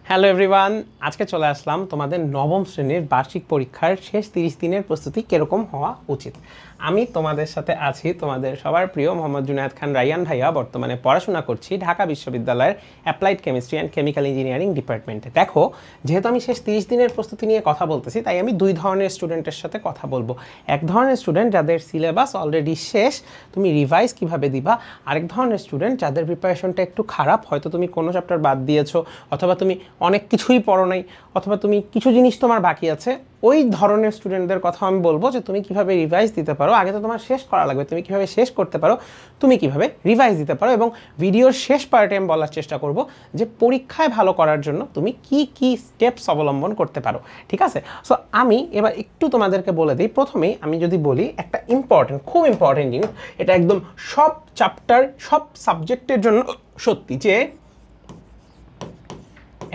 Hello everyone, আজকে চলে আসলাম তোমাদের নবম শ্রেণীর বার্ষিক পরীক্ষার শেষ 30 দিনের প্রস্তুতি কীরকম হওয়া উচিত। আমি তোমাদের সাথে আছি, তোমাদের সবার প্রিয় মোহাম্মদ জুনায়েদ খান রাইয়ান ভাইয়া। বর্তমানে পড়াশোনা করছি ঢাকা বিশ্ববিদ্যালয়ের applied chemistry and chemical engineering ডিপার্টমেন্টে। দেখো, যেহেতু আমি শেষ 30 দিনের প্রস্তুতি নিয়ে কথা বলতেছি, তাই আমি দুই ধরনের স্টুডেন্টের সাথে কথা বলবো। এক ধরনের স্টুডেন্ট যাদের সিলেবাস অলরেডি শেষ, তুমি রিভাইজ কিভাবে দিবা। আরেক ধরনের স্টুডেন্ট যাদের প্রিপারেশনটা একটু খারাপ, হয়তো তুমি কোনো চ্যাপ্টার বাদ দিয়েছো, অথবা তুমি অনেক কিছুই পড়ো নাই, অথবা তুমি কিছু জিনিস তোমার বাকি আছে। ওই ধরনের স্টুডেন্টদের কথা আমি বলবো যে তুমি কিভাবে রিভাইজ দিতে পারো। আগে তো তোমার শেষ করা লাগবে, তুমি কিভাবে শেষ করতে পারো, তুমি কিভাবে রিভাইজ দিতে পারো। এবং ভিডিওর শেষ পার্টে আমি বলার চেষ্টা করব যে পরীক্ষায় ভালো করার জন্য তুমি কি কি স্টেপস অবলম্বন করতে পারো। ঠিক আছে? সো আমি এবার একটু তোমাদেরকে বলে দিই। প্রথমেই আমি যদি বলি, একটা খুব ইম্পর্টেন্ট জিনিস, এটা একদম সব চ্যাপ্টার, সব সাবজেক্টের জন্য সত্যি, যে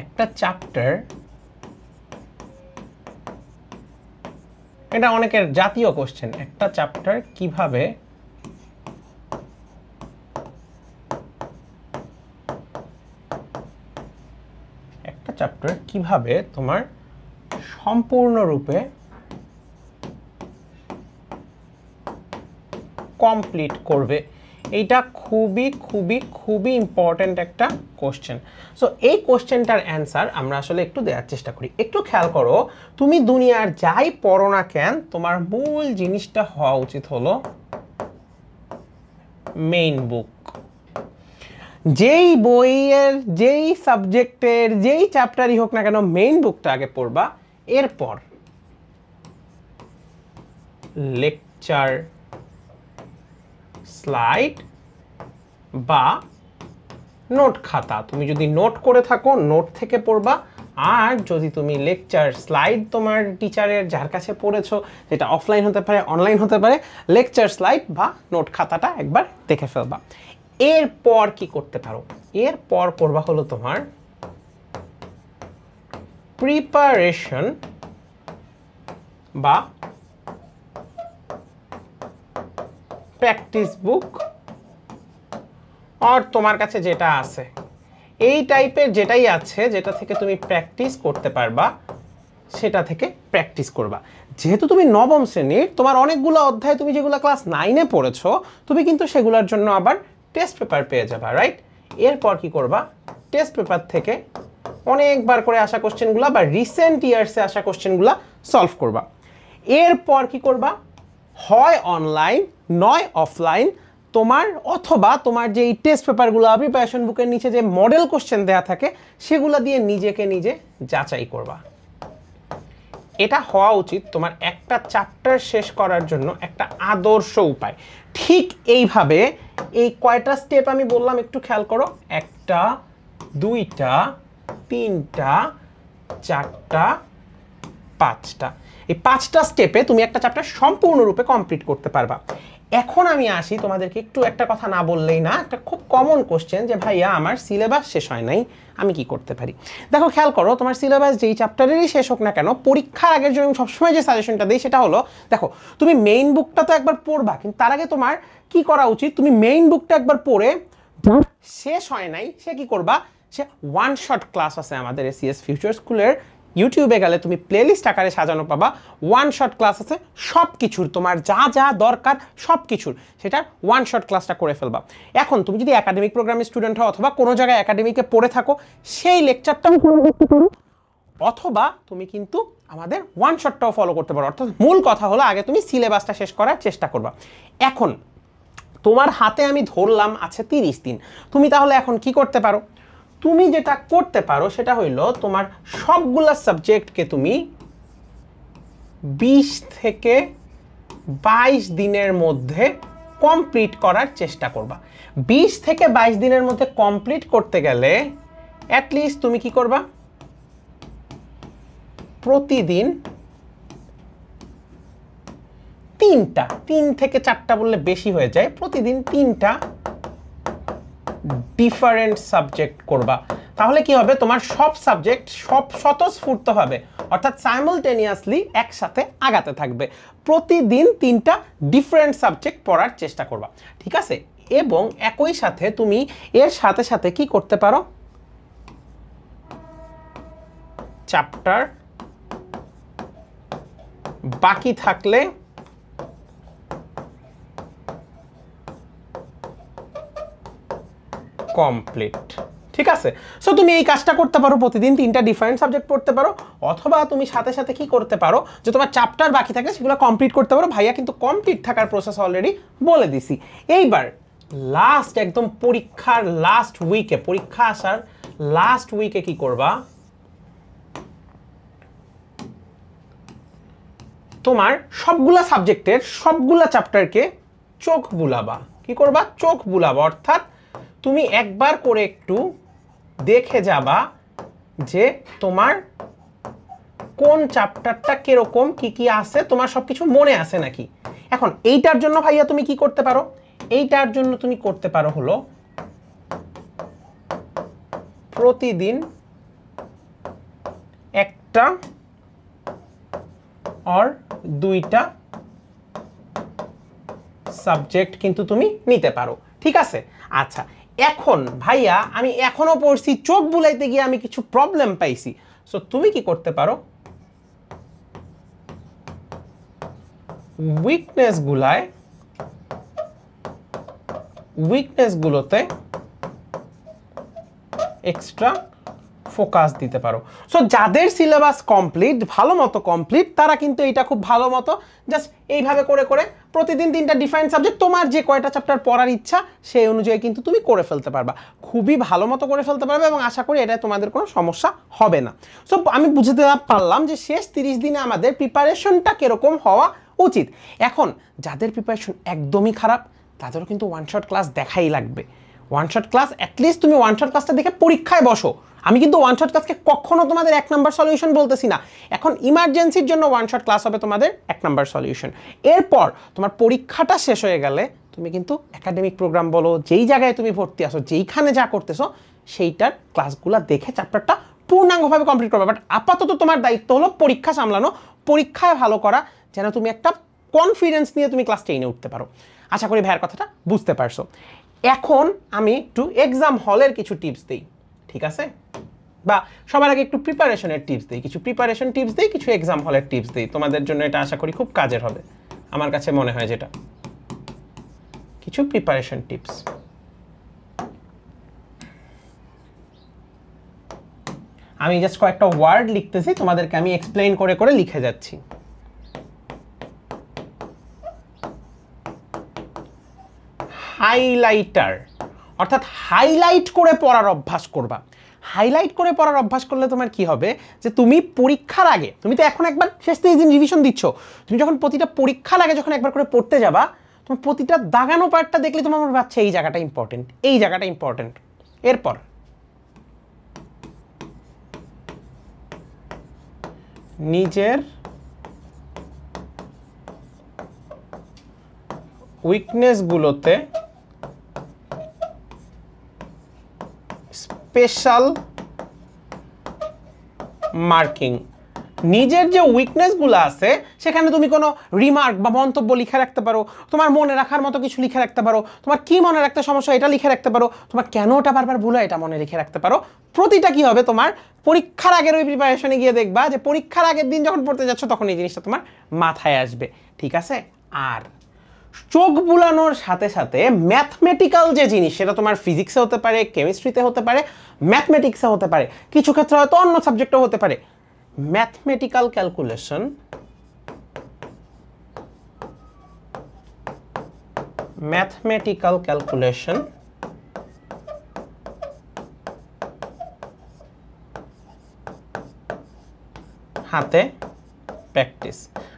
একটা চ্যাপ্টার, এটা অনেকের জাতীয় কোশ্চেন, একটা চ্যাপ্টার কিভাবে তোমার সম্পূর্ণরূপে কমপ্লিট করবে, এইটা খুবই খুবই খুবই ইম্পর্ট্যান্ট একটা কোশ্চেন। সো এই কোশ্চেনটার অ্যান্সার আমরা আসলে একটু দেওয়ার চেষ্টা করি। একটু খেয়াল করো, তুমি দুনিয়ার যাই পড়ো না কেন, তোমার মূল জিনিসটা হওয়া উচিত হলো মেইন বুক। যেই বইয়ের, যেই সাবজেক্টের, যেই চ্যাপ্টারই হোক না কেন, মেইন বুকটা আগে পড়বা। এরপর লেকচার, স্লাইড বা নোট খাতা, তুমি যদি নোট করে থাকো নোট থেকে পড়বা। আর যদি তুমি লেকচার, স্লাইড তোমার টিচারের যার কাছে পড়েছো, যেটা অফলাইন হতে পারে, অনলাইন হতে পারে, লেকচার, স্লাইড বা নোট খাতাটা একবার দেখে ফেলবা। এরপর কি করতে পারো? এরপর পড়বা হলো তোমার প্রিপারেশন বা প্র্যাকটিস বুক, আর তোমার কাছে যেটা আছে, এই টাইপের যেটাই আছে, যেটা থেকে তুমি প্র্যাকটিস করতে পারবা, সেটা থেকে প্র্যাকটিস করবা। যেহেতু তুমি নবম শ্রেণীর, তোমার অনেকগুলো অধ্যায় তুমি যেগুলো ক্লাস 9-এ পড়েছো, তুমি কিন্তু সেগুলোর জন্য আবার টেস্ট পেপার পেয়ে যাবা, রাইট? এরপর কি করবা? টেস্ট পেপার থেকে অনেকবার করে আসা কোশ্চেনগুলো বা রিসেন্ট ইয়ার্সে আসা কোশ্চেনগুলো সলভ করবা। এরপর কি করবা? হয় অনলাইন নয় অফলাইন তোমার, অথবা তোমার যে এই টেস্ট পেপারগুলো, প্রিপারেশন বুকের নিচে যে মডেল কোশ্চেন দেয়া থাকে, সেগুলো দিয়ে নিজেকে নিজে যাচাই করবা। এটা হওয়া উচিত তোমার একটা চ্যাপ্টার শেষ করার জন্য একটা আদর্শ উপায়। ঠিক এইভাবে এই কয়টা স্টেপ আমি বললাম একটু খেয়াল করো। 1টা, 2টা, 3টা, 4টা, 5টা। এই 5টা স্টেপে তুমি একটা চ্যাপ্টার সম্পূর্ণরূপে কমপ্লিট করতে পারবা। এখন আমি আসি, তোমাদেরকে একটু একটা কথা না বললেই না, একটা খুব কমন কোশ্চেন যে ভাইয়া আমার সিলেবাস শেষ হয় নাই, আমি কি করতে পারি? দেখো, খেয়াল করো, তোমার সিলেবাস যেই চ্যাপ্টারেরই শেষ হোক না কেন, পরীক্ষার আগের জন্য আমি সবসময় যে সাজেশনটা দিই সেটা হলো, দেখো তুমি মেইন বুকটা তো একবার পড়বা, কিন্তু তার আগে তোমার কি করা উচিত? তুমি মেইন বুকটা একবার পড়ে, শেষ হয় নাই সে কি করবা? সে ওয়ান শট ক্লাস আছে আমাদের এসিএস ফিউচার স্কুলের ইউটিউবে গেলে তুমি প্লেলিস্ট আকারে সাজানো পাবা। ওয়ান শট ক্লাস আছে সব কিছুর, তোমার যা যা দরকার সব কিছুর, সেটা ওয়ান শট ক্লাসটা করে ফেলবা। এখন তুমি যদি একাডেমিক প্রোগ্রামের স্টুডেন্ট হও, অথবা কোনো জায়গায় একাডেমিকে পড়ে থাকো, সেই লেকচারটাও ফলো করতে পারো, অথবা তুমি কিন্তু আমাদের ওয়ান শটটাও ফলো করতে পারো। অর্থাৎ মূল কথা হলো, আগে তুমি সিলেবাসটা শেষ করার চেষ্টা করবা। এখন তোমার হাতে আমি ধরলাম আছে 30 দিন, তুমি তাহলে এখন কি করতে পারো? তুমি যেটা করতে পারো সেটা হইল, তোমার সবগুলা সাবজেক্টকে তুমি 20 থেকে 22 দিনের মধ্যে কমপ্লিট করার চেষ্টা করবা। 20 থেকে 22 দিনের মধ্যে কমপ্লিট করতে গেলে অ্যাটলিস্ট তুমি কি করবা? প্রতিদিন 3টা, 3 থেকে 4টা বললে বেশি হয়ে যায়, প্রতিদিন 3টা ডিফারেন্ট সাবজেক্ট করবা। তাহলে কি হবে? তোমার সব সাবজেক্ট সব স্বতঃস্ফূর্তভাবে, অর্থাৎ সাইমালটেনিয়াসলি একসাথে আগাতে থাকবে। প্রতিদিন 3টা ডিফারেন্ট সাবজেক্ট পড়ার চেষ্টা করবা, ঠিক আছে? এবং একই সাথে তুমি এর সাথে সাথে কি করতে পারো? চ্যাপ্টার বাকি থাকলে কমপ্লিট। ঠিক আছে, সো তুমি এই কাজটা করতে পারো, প্রতিদিন 3টা ডিফারেন্ট সাবজেক্ট পড়তে পারো, অথবা তুমি সাথে সাথে কি করতে পারো যে তোমার চ্যাপ্টার বাকি থাকে সেগুলো কমপ্লিট করতে পারো। ভাইয়া কিন্তু কমপ্লিট থাকার প্রসেস অলরেডি বলে দিছি। এইবার লাস্ট একদম পরীক্ষার লাস্ট উইকে, পরীক্ষা আসার লাস্ট উইকে কি করবা, তোমার সবগুলা সাবজেক্টের সবগুলা চ্যাপ্টারকে চোখ বুলাবা। কি করবা? চোখ বুলাবা, অর্থাৎ তুমি একবার করে একটু দেখে যাবা যে তোমার কোন চ্যাপ্টারটা কিরকম, কি কি আছে, তোমার সবকিছু মনে আছে নাকি। এখন এইটার জন্য ভাইয়া তুমি কি করতে পারো, এইটার জন্য তুমি করতে পারো হলো প্রতিদিন একটা আর 2টা সাবজেক্ট কিন্তু তুমি নিতে পারো। ঠিক আছে, আচ্ছা এখন ভাইয়া আমি এখনো পড়ছি, চোখ বুলাইতে গিয়ে আমি কিছু প্রবলেম পাইছি, সো তুমি কি করতে পারো, উইকনেসগুলোতে এক্সট্রা ফোকাস দিতে পারো। সো যাদের সিলেবাস কমপ্লিট, ভালো মতো কমপ্লিট, তারা কিন্তু এটা খুব ভালো মতো জাস্ট এইভাবে করে করে প্রতিদিন 3টা ডিফারেন্ট সাবজেক্ট, তোমার যে কয়টা চ্যাপ্টার পড়ার ইচ্ছা সেই অনুযায়ী কিন্তু তুমি করে ফেলতে পারবা, খুবই ভালো মতো করে ফেলতে পারবে, এবং আশা করি এটা তোমাদের কোনো সমস্যা হবে না। সো আমি বুঝতে পারলাম যে শেষ 30 দিনে আমাদের প্রিপারেশনটা কিরকম হওয়া উচিত। এখন যাদের প্রিপারেশন একদমই খারাপ তাদেরও কিন্তু ওয়ান শট ক্লাস দেখাই লাগবে। ওয়ান শট ক্লাস অ্যাটলিস্ট তুমি ওয়ান শট ক্লাসটা দেখে পরীক্ষায় বসো। আমি কিন্তু ওয়ান শট ক্লাসকে কখনো তোমাদের 1 নাম্বার সলিউশন বলতেছি না, এখন ইমার্জেন্সির জন্য ওয়ান শট ক্লাস হবে তোমাদের 1 নাম্বার সলিউশন। এরপর তোমার পরীক্ষাটা শেষ হয়ে গেলে তুমি কিন্তু একাডেমিক প্রোগ্রাম বলো, যেই জায়গায় তুমি ভর্তি আসো, যেইখানে যা করতেছো সেইটার ক্লাসগুলো দেখে চ্যাপ্টারটা পূর্ণাঙ্গভাবে কমপ্লিট করবে। বাট আপাতত তোমার দায়িত্ব হলো পরীক্ষা সামলানো, পরীক্ষায় ভালো করা, যেন তুমি একটা কনফিডেন্স নিয়ে তুমি ক্লাস 10-এ উঠতে পারো। আশা করি ভাইয়ের কথাটা বুঝতে পারছো। এখন আমি একটু এক্সাম হলের কিছু টিপস দিই, ঠিক আছে, বা সবার আগে একটু প্রিপারেশনের টিপস দিই, কিছু প্রিপারেশন টিপস দিই, কিছু এক্সাম হলের টিপস দিই, তোমাদের জন্য এটা আশা করি খুব কাজের হবে, আমার কাছে মনে হয় যেটা। কিছু প্রিপারেশন টিপস, আমি জাস্ট কয়েকটা ওয়ার্ড লিখতেছি, তোমাদেরকে আমি এক্সপ্লেইন করে করে লিখে যাচ্ছি। হাইলাইটার, অর্থাৎ হাইলাইট করে পড়ার অভ্যাস করবা। হাইলাইট করে পড়ার অভ্যাস করলে তোমার কি হবে, যে তুমি পরীক্ষার আগে, তুমি তো এখন একবার শেষ 30 দিন রিভিশন দিচ্ছ, তুমি যখন প্রতিটা পরীক্ষার আগে যখন একবার করে পড়তে যাবা, তোমার প্রতিটা দাগানো পার্টটা দেখলে তোমার মনে হচ্ছে এই জায়গাটা ইম্পর্টেন্ট, এই জায়গাটা ইম্পর্টেন্ট। এরপর নিজের উইকনেসগুলোতে স্পেশাল মার্কিং। নিজের যে উইকনেসগুলো আছে সেখানে তুমি কোনো রিমার্ক বা মন্তব্য লিখে রাখতে পারো, তোমার মনে রাখার মতো কিছু লিখে রাখতে পারো, তোমার কি মনে রাখতে সমস্যা এটা লিখে রাখতে পারো, তোমার কেন ওটা বারবার ভুল হয় এটা মনে লিখে রাখতে পারো। প্রতিটা কি হবে, তোমার পরীক্ষার আগের ওই প্রিপারেশনে গিয়ে দেখবা যে পরীক্ষার আগের দিন যখন পড়তে যাচ্ছ তখন এই জিনিসটা তোমার মাথায় আসবে, ঠিক আছে। আর চোখ বুলানোর সাথে সাথে ম্যাথমেটিক্যাল যে জিনিস, সেটা তোমার ফিজিক্সে হতে পারে, কেমিস্ট্রিতে হতে পারে, ম্যাথমেটিক্সে হতে পারে, কিছু ক্ষেত্রে হয়তো অন্য সাবজেক্টেও হতে পারে, ম্যাথমেটিক্যাল ক্যালকুলেশন হাতে প্র্যাকটিস।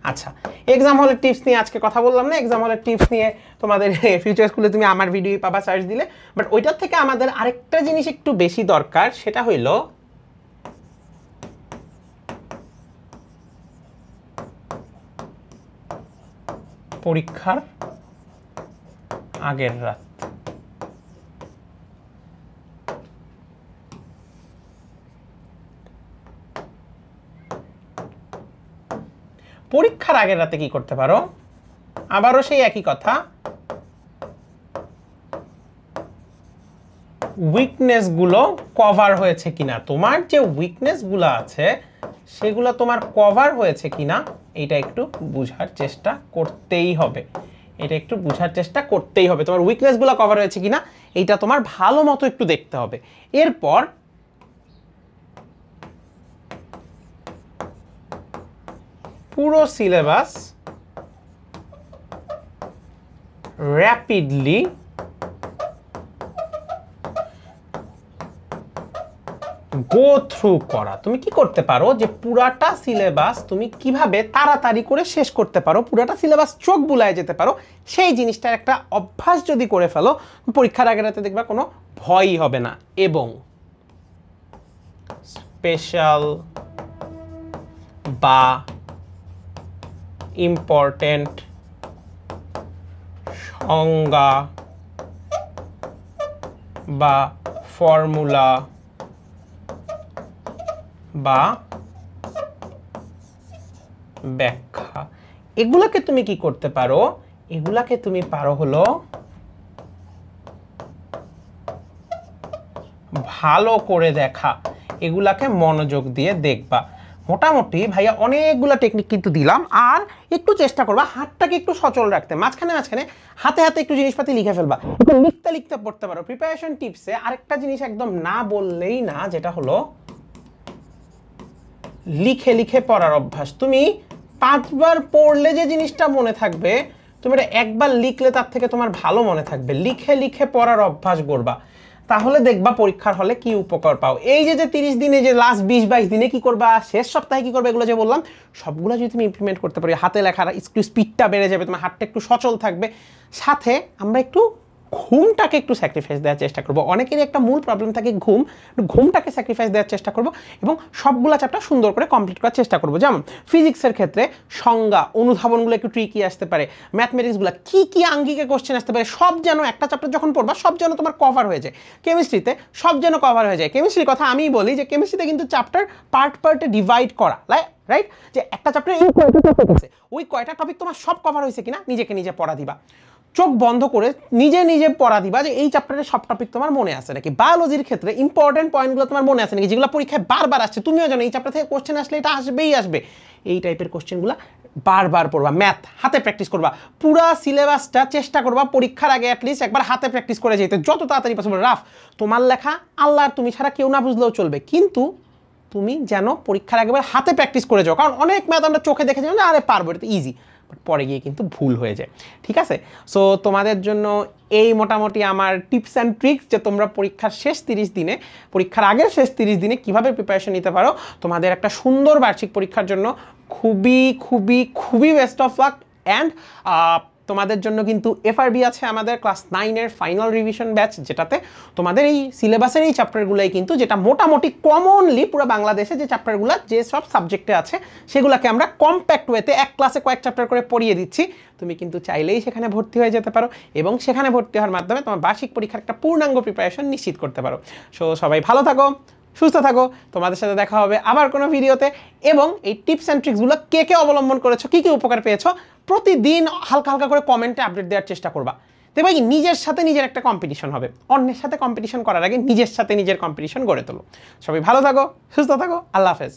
আচ্ছা, এক্সাম হলের টিপস নিয়ে আজকে কথা বললাম না, এক্সাম হলের টিপস নিয়ে তোমাদের ফিউচার স্কুলে তুমি আমার ভিডিও পাবা সার্চ দিলে। বাট ওইটার থেকে আমাদের আরেকটা জিনিস একটু বেশি দরকার, সেটা হইল পরীক্ষার আগের রাত। পরীক্ষার আগের রাতে কি করতে পারো, আবারও সেই একই কথা, উইকনেসগুলো কভার হয়েছে কিনা, তোমার যে উইকনেসগুলো আছে সেগুলো তোমার কভার হয়েছে কিনা এটা একটু বোঝার চেষ্টা করতেই হবে। এটা একটু বোঝার চেষ্টা করতেই হবে, তোমার উইকনেসগুলো কভার হয়েছে কিনা এইটা তোমার ভালো মতো একটু দেখতে হবে। এরপর পুরো সিলেবাস র্যাপিডলি গো থ্রু করা। তুমি কি করতে পারো যে পুরাটা সিলেবাস তুমি কিভাবে তাড়াতাড়ি করে শেষ করতে পারো, পুরাটা সিলেবাস চোখ বুলায় যেতে পারো, সেই জিনিসটার একটা অভ্যাস যদি করে ফেলো পরীক্ষার আগে রাতে দেখবা কোনো ভয়ই হবে না। এবং স্পেশাল বা ইম্পর্টেন্ট সংজ্ঞা বা ফর্মুলা বা ব্যাখ্যা, এগুলাকে তুমি কি করতে পারো, এগুলাকে তুমি পারো হলো ভালো করে দেখা, এগুলাকে মনোযোগ দিয়ে দেখবা। মোটামুটি ভাইয়া অনেকগুলো টেকনিক কিন্তু দিলাম, আর একটু চেষ্টা করবা হাতটাকে একটু সচল রাখতে, মাঝখানে মাঝখানে হাতে হাতে একটু জিনিসপাতি লিখে ফেলবা, একটু লিখতে লিখতে পড়তে পারো। প্রিপারেশন টিপসে আরেকটা জিনিস একদম না বললেই না, যেটা হলো লিখে লিখে পড়ার অভ্যাস। তুমি 5 বার পড়লে যে জিনিসটা মনে থাকবে, তুমি এটা একবার লিখলে তার থেকে তোমার ভালো মনে থাকবে। লিখে লিখে পড়ার অভ্যাস করবা, তাহলে দেখবা পরীক্ষার হলে কি উপকার পাও। এই যে 30 দিনে, যে লাস্ট 20-22 দিনে কি করবা, শেষ সপ্তাহে কি করবে, এগুলো যে বললাম সবগুলো যদি তুমি ইমপ্লিমেন্ট করতে পারি, হাতে লেখার একটু স্পিডটা বেড়ে যাবে, তোমার হাতটা একটু সচল থাকবে। সাথে আমরা একটু ঘুমটাকে একটু স্যাক্রিফাইস দেওয়ার চেষ্টা করবো। অনেকেরই একটা মূল প্রবলেম থাকে ঘুমটাকে স্যাক্রিফাইস দেওয়ার চেষ্টা করবো এবং সবগুলো চ্যাপ্টার সুন্দর করে কমপ্লিট করার চেষ্টা করবো। যেমন ফিজিক্সের ক্ষেত্রে সংজ্ঞা অনুধাবনগুলো একটু ট্রিকি আসতে পারে, ম্যাথমেটিক্সগুলো কি কি আঙ্গিকে কোশ্চেন আসতে পারে সব যেন একটা চ্যাপ্টার যখন পড়বা সব যেন তোমার কভার হয়ে যায়। কেমিস্ট্রিতে সব যেন কভার হয়ে যায়। কেমিস্ট্রির কথা আমি বলি যে কেমিস্ট্রিতে কিন্তু চ্যাপ্টার পার্টে ডিভাইড করা, রাইট, যে একটা চ্যাপ্টারে এই কয়টা টপিক আছে, ওই কয়টা টপিক তোমার সব কভার হয়েছে কিনা নিজেকে নিজে পড়া দিবা, চোখ বন্ধ করে নিজে নিজে পড়া দিবা যে এই চ্যাপ্টারের সব টপিক তোমার মনে আছে নাকি। বায়োলজির ক্ষেত্রে ইম্পর্টেন্ট পয়েন্টগুলো তোমার মনে আছে নাকি, যেগুলো পরীক্ষায় বারবার আসছে, তুমিও জানো এই চ্যাপ্টার থেকে কোশ্চেন আসলে এটা আসবেই আসবে, এই টাইপের কোশ্চেনগুলো বারবার পড়বা। ম্যাথ হাতে প্র্যাকটিস করবা, পুরা সিলেবাসটা চেষ্টা করবা পরীক্ষার আগে অ্যাটলিস্ট একবার হাতে প্র্যাকটিস করে যেতে, যত তাড়াতাড়ি পসিবল। রাফ তোমার লেখা আল্লাহ আর তুমি ছাড়া কেউ না বুঝলেও চলবে, কিন্তু তুমি যেন পরীক্ষার আগেবার হাতে প্র্যাকটিস করে যাও। কারণ অনেক ম্যাথ আমরা চোখে দেখে যাই না, আরে পারবো, এটা তো ইজি, বাট পরে গিয়ে কিন্তু ভুল হয়ে যায়। ঠিক আছে, সো তোমাদের জন্য এই মোটামুটি আমার টিপস অ্যান্ড ট্রিক্স, যে তোমরা পরীক্ষার শেষ 30 দিনে, পরীক্ষার আগের শেষ 30 দিনে কীভাবে প্রিপারেশন নিতে পারো তোমাদের একটা সুন্দর বার্ষিক পরীক্ষার জন্য। খুবই খুবই খুবই বেস্ট অফ লাক। অ্যান্ড তোমাদের জন্য কিন্তু এফআরবি আছে আমাদের ক্লাস 9-এর ফাইনাল রিভিশন ব্যাচ, যেটাতে তোমাদের এই সিলেবাসের এই চ্যাপ্টারগুলোই কিন্তু, যেটা মোটামুটি কমনলি পুরো বাংলাদেশে যে চ্যাপ্টারগুলো যে সব সাবজেক্টে আছে সেগুলোকে আমরা কম্প্যাক্ট ওয়েতে এক ক্লাসে কয়েক চ্যাপ্টার করে পড়িয়ে দিচ্ছি। তুমি কিন্তু চাইলেই সেখানে ভর্তি হয়ে যেতে পারো এবং সেখানে ভর্তি হওয়ার মাধ্যমে তোমার বার্ষিক পরীক্ষার একটা পূর্ণাঙ্গ প্রিপারেশন নিশ্চিত করতে পারো। সো সবাই ভালো থাকো, সুস্থ থাকো, তোমাদের সাথে দেখা হবে আবার কোনো ভিডিওতে। এবং এই টিপস অ্যান্ড ট্রিক্সগুলো কে কে অবলম্বন করেছো, কী কী উপকার পেয়েছো, প্রতিদিন হালকা হালকা করে কমেন্টে আপডেট দেওয়ার চেষ্টা করবা। দেখবে কি নিজের সাথে নিজের একটা কম্পিটিশন হবে, অন্যের সাথে কম্পিটিশন করার আগে নিজের সাথে নিজের কম্পিটিশন গড়ে তোলো। সবাই ভালো থাকো, সুস্থ থাকো, আল্লাহ হাফেজ।